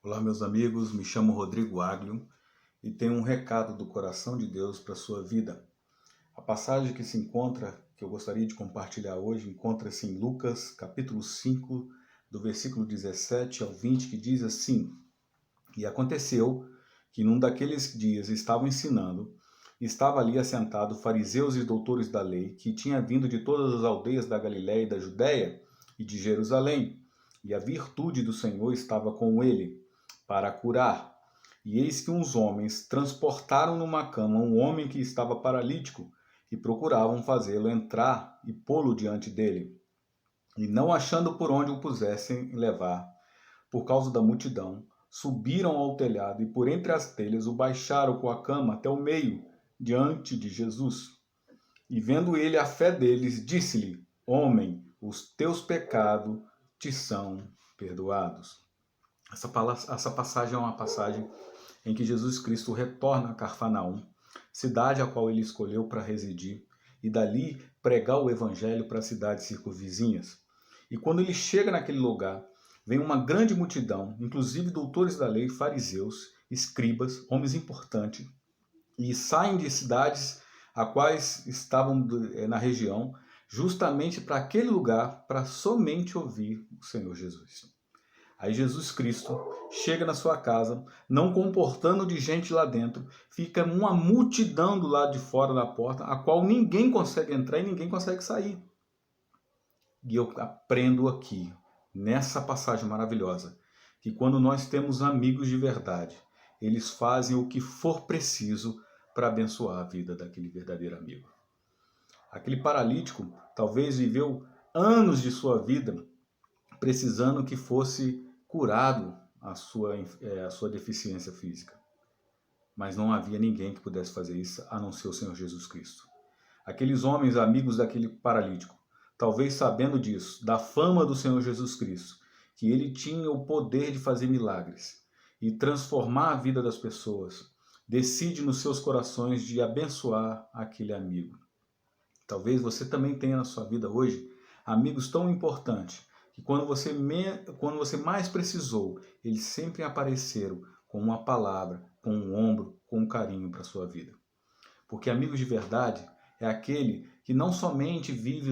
Olá, meus amigos, me chamo Rodrigo Aglio e tenho um recado do coração de Deus para a sua vida. A passagem que eu gostaria de compartilhar hoje, encontra-se em Lucas, capítulo 5, do versículo 17 ao 20, que diz assim: E aconteceu que num daqueles dias estavam ensinando, e estava ali assentado fariseus e doutores da lei, que tinha vindo de todas as aldeias da Galiléia e da Judéia e de Jerusalém, e a virtude do Senhor estava com ele para curar. E eis que uns homens transportaram numa cama um homem que estava paralítico e procuravam fazê-lo entrar e pô-lo diante dele. E não achando por onde o pusessem levar, por causa da multidão, subiram ao telhado e por entre as telhas o baixaram com a cama até o meio, diante de Jesus. E vendo ele a fé deles, disse-lhe: Homem, os teus pecados te são perdoados. Essa passagem é uma passagem em que Jesus Cristo retorna a Cafarnaum, cidade a qual ele escolheu para residir, e dali pregar o evangelho para as cidades circunvizinhas. E quando ele chega naquele lugar, vem uma grande multidão, inclusive doutores da lei, fariseus, escribas, homens importantes, e saem de cidades a quais estavam na região, justamente para aquele lugar, para somente ouvir o Senhor Jesus. Aí Jesus Cristo chega na sua casa, não comportando de gente lá dentro, fica uma multidão do lado de fora da porta, a qual ninguém consegue entrar e ninguém consegue sair. E eu aprendo aqui, nessa passagem maravilhosa, que quando nós temos amigos de verdade, eles fazem o que for preciso para abençoar a vida daquele verdadeiro amigo. Aquele paralítico talvez viveu anos de sua vida precisando que fosse curado a sua deficiência física. Mas não havia ninguém que pudesse fazer isso, a não ser o Senhor Jesus Cristo. Aqueles homens amigos daquele paralítico, talvez sabendo disso, da fama do Senhor Jesus Cristo, que ele tinha o poder de fazer milagres e transformar a vida das pessoas, decide nos seus corações de abençoar aquele amigo. Talvez você também tenha na sua vida hoje amigos tão importantes que quando você mais precisou, eles sempre apareceram com uma palavra, com um ombro, com um carinho para a sua vida. Porque amigos de verdade é aquele que não somente vive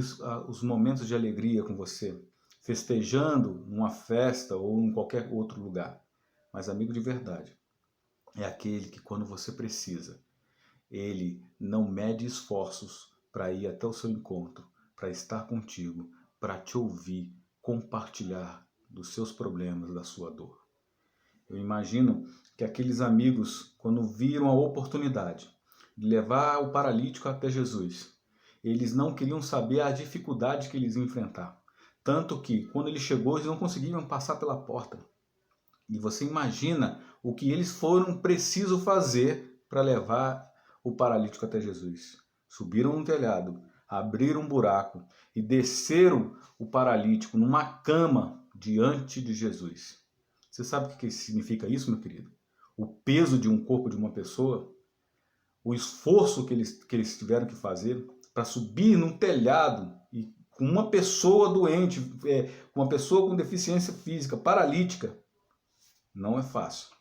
os momentos de alegria com você, festejando numa festa ou em qualquer outro lugar, mas amigo de verdade é aquele que quando você precisa, ele não mede esforços para ir até o seu encontro, para estar contigo, para te ouvir, compartilhar dos seus problemas, da sua dor. Eu imagino que aqueles amigos, quando viram a oportunidade de levar o paralítico até Jesus, eles não queriam saber a dificuldade que eles iam enfrentar. Tanto que, quando ele chegou, eles não conseguiam passar pela porta. E você imagina o que eles foram preciso fazer para levar o paralítico até Jesus. Subiram no telhado, abriram um buraco e desceram o paralítico numa cama diante de Jesus. Você sabe o que significa isso, meu querido? O peso de um corpo de uma pessoa, o esforço que eles tiveram que fazer para subir num telhado e com uma pessoa doente, uma pessoa com deficiência física, paralítica, não é fácil.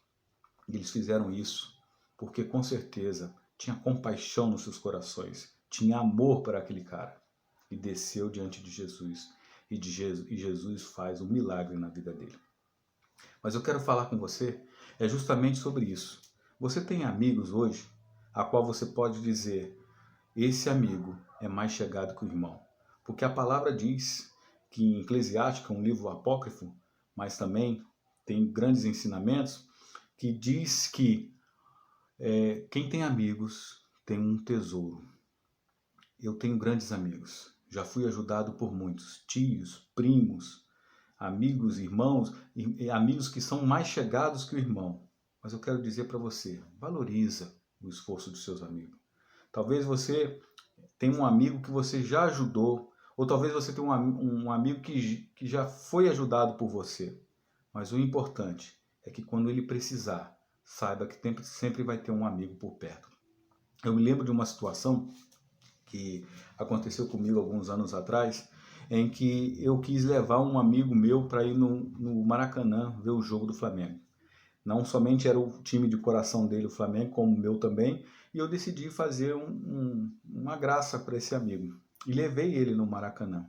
E eles fizeram isso porque com certeza tinha compaixão nos seus corações, tinha amor para aquele cara e desceu diante de Jesus e Jesus faz um milagre na vida dele. Mas eu quero falar com você justamente sobre isso. Você tem amigos hoje a qual você pode dizer: esse amigo é mais chegado que o irmão, porque a palavra diz que em Eclesiástico, um livro apócrifo, mas também tem grandes ensinamentos, que diz que quem tem amigos tem um tesouro. Eu tenho grandes amigos, já fui ajudado por muitos, tios, primos, amigos, irmãos, amigos que são mais chegados que o irmão. Mas eu quero dizer para você, valoriza o esforço dos seus amigos. Talvez você tenha um amigo que você já ajudou, ou talvez você tenha um amigo que já foi ajudado por você. Mas o importante é que quando ele precisar, saiba que sempre vai ter um amigo por perto. Eu me lembro de uma situação que aconteceu comigo alguns anos atrás, em que eu quis levar um amigo meu para ir no Maracanã ver o jogo do Flamengo. Não somente era o time de coração dele, o Flamengo, como o meu também, e eu decidi fazer uma graça para esse amigo. E levei ele no Maracanã.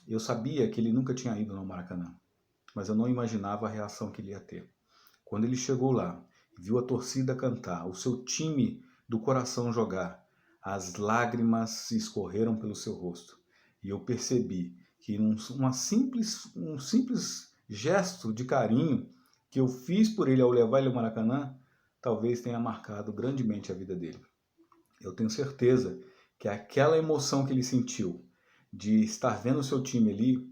Eu sabia que ele nunca tinha ido no Maracanã, mas eu não imaginava a reação que ele ia ter. Quando ele chegou lá, viu a torcida cantar, o seu time do coração jogar, as lágrimas se escorreram pelo seu rosto. E eu percebi que um simples gesto de carinho que eu fiz por ele ao levar ele ao Maracanã, talvez tenha marcado grandemente a vida dele. Eu tenho certeza que aquela emoção que ele sentiu de estar vendo o seu time ali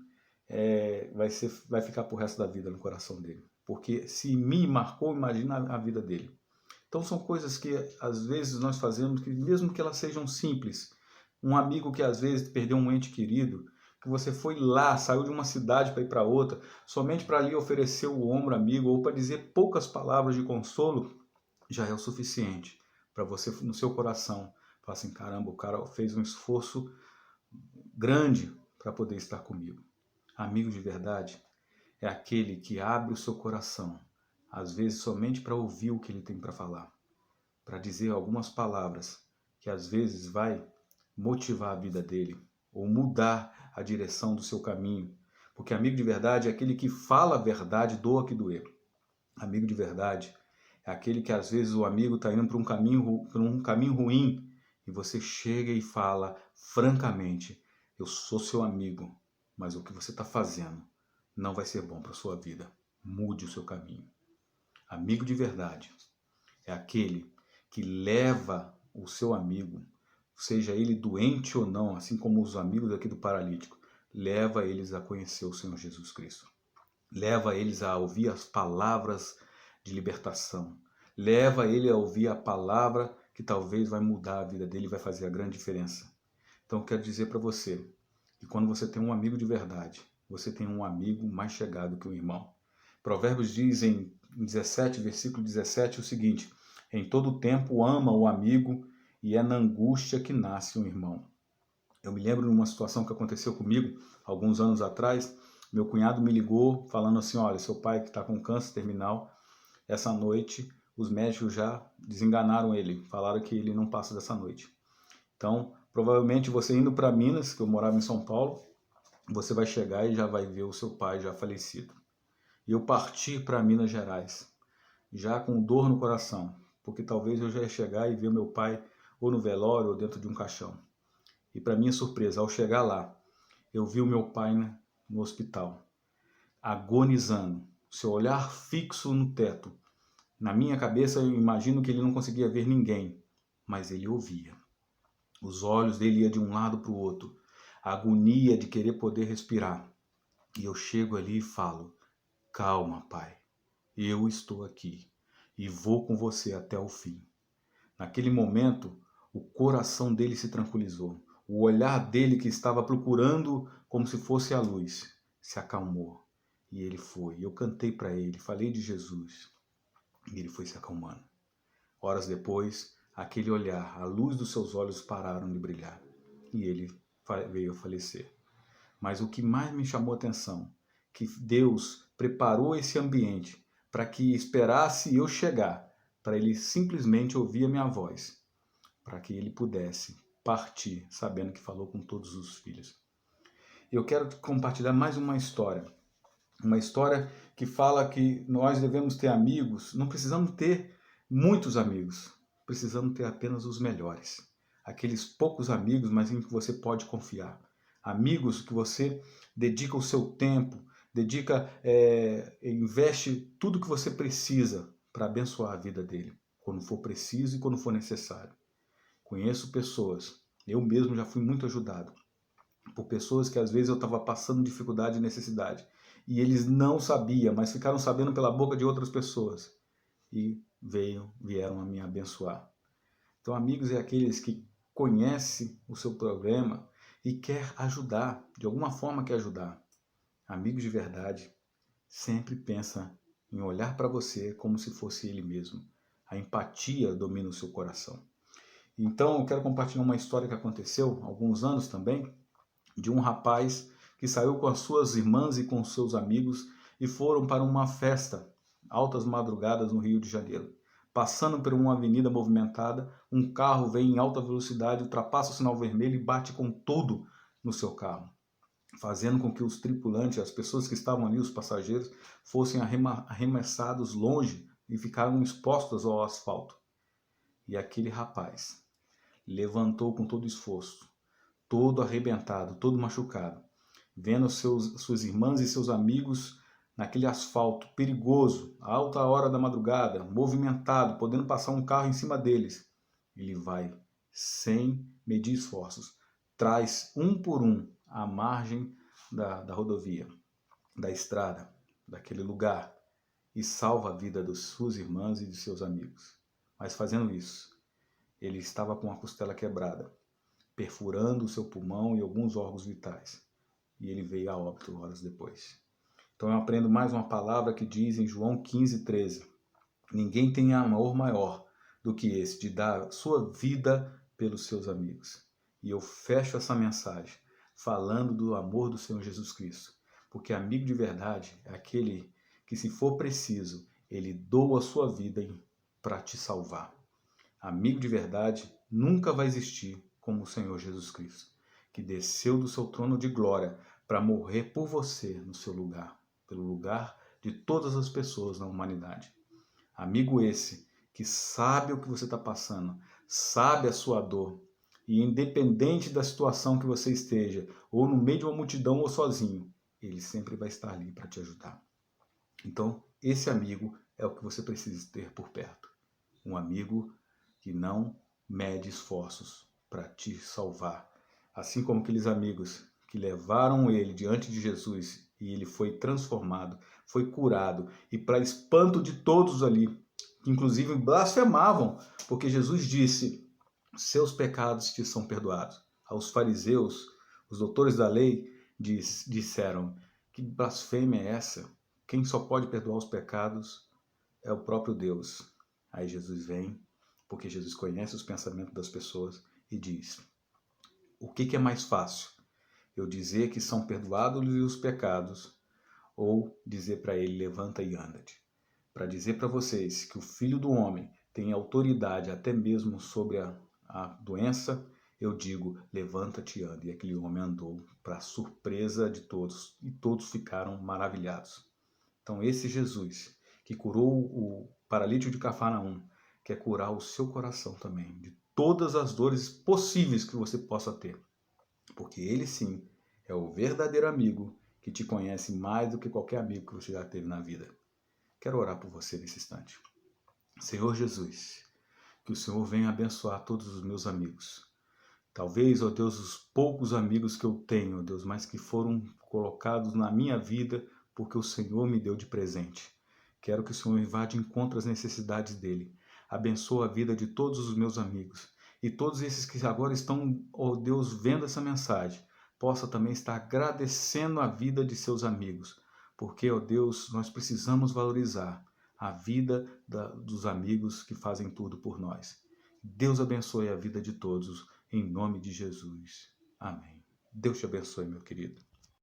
vai ficar pro resto da vida no coração dele. Porque se me marcou, imagina a vida dele. Então são coisas que às vezes nós fazemos, que mesmo que elas sejam simples, um amigo que às vezes perdeu um ente querido, que você foi lá, saiu de uma cidade para ir para outra, somente para ali oferecer o ombro amigo ou para dizer poucas palavras de consolo, já é o suficiente para você no seu coração falar assim, caramba, o cara fez um esforço grande para poder estar comigo. Amigo de verdade é aquele que abre o seu coração, às vezes somente para ouvir o que ele tem para falar, para dizer algumas palavras que às vezes vai motivar a vida dele ou mudar a direção do seu caminho. Porque amigo de verdade é aquele que fala a verdade, doa que doer. Amigo de verdade é aquele que às vezes o amigo está indo para um caminho ruim e você chega e fala francamente, eu sou seu amigo, mas o que você está fazendo não vai ser bom para a sua vida. Mude o seu caminho. Amigo de verdade é aquele que leva o seu amigo, seja ele doente ou não, assim como os amigos aqui do paralítico, leva eles a conhecer o Senhor Jesus Cristo. Leva eles a ouvir as palavras de libertação. Leva ele a ouvir a palavra que talvez vai mudar a vida dele e vai fazer a grande diferença. Então eu quero dizer para você que quando você tem um amigo de verdade, você tem um amigo mais chegado que um irmão. Provérbios diz em 17, versículo 17 o seguinte, em todo tempo ama o amigo e é na angústia que nasce um irmão. Eu me lembro de uma situação que aconteceu comigo alguns anos atrás. Meu cunhado me ligou falando assim, olha, seu pai que está com câncer terminal, essa noite os médicos já desenganaram ele, falaram que ele não passa dessa noite. Então, provavelmente você indo para Minas, que eu morava em São Paulo, você vai chegar e já vai ver o seu pai já falecido. E eu parti para Minas Gerais, já com dor no coração, porque talvez eu já ia chegar e ver meu pai ou no velório ou dentro de um caixão. E para minha surpresa, ao chegar lá, eu vi o meu pai no hospital, agonizando, seu olhar fixo no teto. Na minha cabeça, eu imagino que ele não conseguia ver ninguém, mas ele ouvia. Os olhos dele iam de um lado para o outro, a agonia de querer poder respirar. E eu chego ali e falo, calma, pai, eu estou aqui e vou com você até o fim. Naquele momento, o coração dele se tranquilizou. O olhar dele, que estava procurando como se fosse a luz, se acalmou. E ele foi. Eu cantei para ele, falei de Jesus. E ele foi se acalmando. Horas depois, aquele olhar, a luz dos seus olhos pararam de brilhar. E ele veio a falecer. Mas o que mais me chamou a atenção, que Deus preparou esse ambiente para que esperasse eu chegar, para ele simplesmente ouvir a minha voz, para que ele pudesse partir, sabendo que falou com todos os filhos. Eu quero compartilhar mais uma história que fala que nós devemos ter amigos, não precisamos ter muitos amigos, precisamos ter apenas os melhores. Aqueles poucos amigos, mas em que você pode confiar. Amigos que você dedica o seu tempo, investe tudo que você precisa para abençoar a vida dele, quando for preciso e quando for necessário. Conheço pessoas, eu mesmo já fui muito ajudado por pessoas que às vezes eu estava passando dificuldade e necessidade e eles não sabiam, mas ficaram sabendo pela boca de outras pessoas e vieram a me abençoar. Então, amigos é aqueles que conhecem o seu problema e quer ajudar, de alguma forma quer ajudar. Amigos de verdade sempre pensa em olhar para você como se fosse ele mesmo. A empatia domina o seu coração. Então, eu quero compartilhar uma história que aconteceu há alguns anos também, de um rapaz que saiu com as suas irmãs e com seus amigos e foram para uma festa altas madrugadas no Rio de Janeiro. Passando por uma avenida movimentada, um carro vem em alta velocidade, ultrapassa o sinal vermelho e bate com tudo no seu carro, fazendo com que os tripulantes, as pessoas que estavam ali, os passageiros, fossem arremessados longe e ficaram expostos ao asfalto. E aquele rapaz levantou com todo esforço, todo arrebentado, todo machucado, vendo suas irmãs e seus amigos naquele asfalto perigoso, a alta hora da madrugada, movimentado, podendo passar um carro em cima deles. Ele vai, sem medir esforços, traz um por um à margem da rodovia, da estrada, daquele lugar, e salva a vida de suas irmãs e de seus amigos. Mas fazendo isso, ele estava com a costela quebrada, perfurando o seu pulmão e alguns órgãos vitais. E ele veio a óbito horas depois. Então eu aprendo mais uma palavra que diz em João 15:13. Ninguém tem amor maior do que esse, de dar sua vida pelos seus amigos. E eu fecho essa mensagem falando do amor do Senhor Jesus Cristo. Porque amigo de verdade é aquele que, se for preciso, ele doa a sua vida para te salvar. Amigo de verdade nunca vai existir como o Senhor Jesus Cristo, que desceu do seu trono de glória para morrer por você no seu lugar, pelo lugar de todas as pessoas na humanidade. Amigo esse que sabe o que você está passando, sabe a sua dor, e independente da situação que você esteja, ou no meio de uma multidão ou sozinho, ele sempre vai estar ali para te ajudar. Então, esse amigo é o que você precisa ter por perto. Um amigo que não mede esforços para te salvar. Assim como aqueles amigos que levaram ele diante de Jesus e ele foi transformado, foi curado, e para espanto de todos ali, que inclusive blasfemavam, porque Jesus disse: seus pecados te são perdoados. Aos fariseus, os doutores da lei, disseram: que blasfêmia é essa? Quem só pode perdoar os pecados é o próprio Deus. Aí Jesus vem, porque Jesus conhece os pensamentos das pessoas, e diz: o que é mais fácil? Eu dizer que são perdoados-lhe os pecados, ou dizer para ele: levanta e anda-te? Para dizer para vocês que o Filho do Homem tem autoridade até mesmo sobre a doença, eu digo: levanta-te e anda. E aquele homem andou, para surpresa de todos, e todos ficaram maravilhados. Então esse Jesus que curou o paralítico de Cafarnaum quer curar o seu coração também, de todas as dores possíveis que você possa ter. Porque ele sim é o verdadeiro amigo que te conhece mais do que qualquer amigo que você já teve na vida. Quero orar por você nesse instante. Senhor Jesus, que o Senhor venha abençoar todos os meus amigos. Talvez, ó Deus, os poucos amigos que eu tenho, ó Deus, mas que foram colocados na minha vida porque o Senhor me deu de presente. Quero que o Senhor vá de encontro às necessidades dele. Abençoa a vida de todos os meus amigos. E todos esses que agora estão, ó Deus, vendo essa mensagem, possa também estar agradecendo a vida de seus amigos. Porque, ó Deus, nós precisamos valorizar a vida dos amigos que fazem tudo por nós. Deus abençoe a vida de todos, em nome de Jesus. Amém. Deus te abençoe, meu querido.